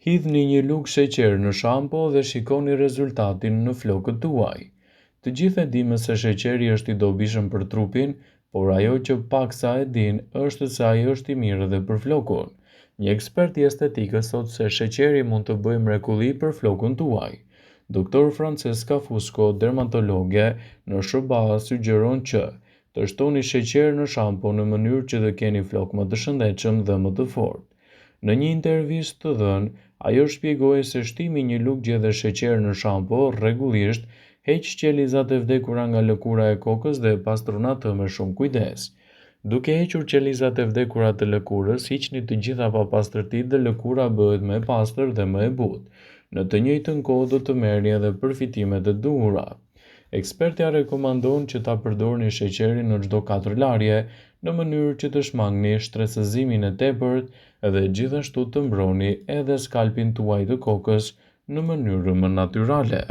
Hidhni një lugë sheqer në shampo dhe shikoni rezultatin në flokët tuaj. Të gjithë e dimë se sheqeri është i dobishëm për trupin, por ajo që paksa e din është se ai është i mirë edhe për flokun. Një ekspert i estetikës thotë se sheqeri mund të bëjë mrekulli për flokun tuaj. Doktor Francesca Fusco, dermatologe në SBA, sugjeron që të shtoni sheqer në shampo në mënyrë që të keni flok më të shëndetshëm dhe më të fortë. Në një intervistë të dhënë, ajo shpjegoi se shtimi një lugje dhe sheqer në shampo rregullisht heq qelizat e vdekura nga lëkura e kokës dhe pastron atë me shumë kujdes. Duke hequr qelizat e vdekura të lëkurës, hiqni të gjitha papastërtitë dhe lëkura bëhet më e pastër dhe më e butë. Në të njëjtën kohë do të merrni edhe përfitimet e duhura. Ekspertja rekomandon që ta përdorni sheqerin në çdo 4 larje, në mënyrë që të shmangni shtresëzimin e tepërt dhe gjithashtu të mbroni edhe skalpin tuaj të kokës në mënyrë më natyrale.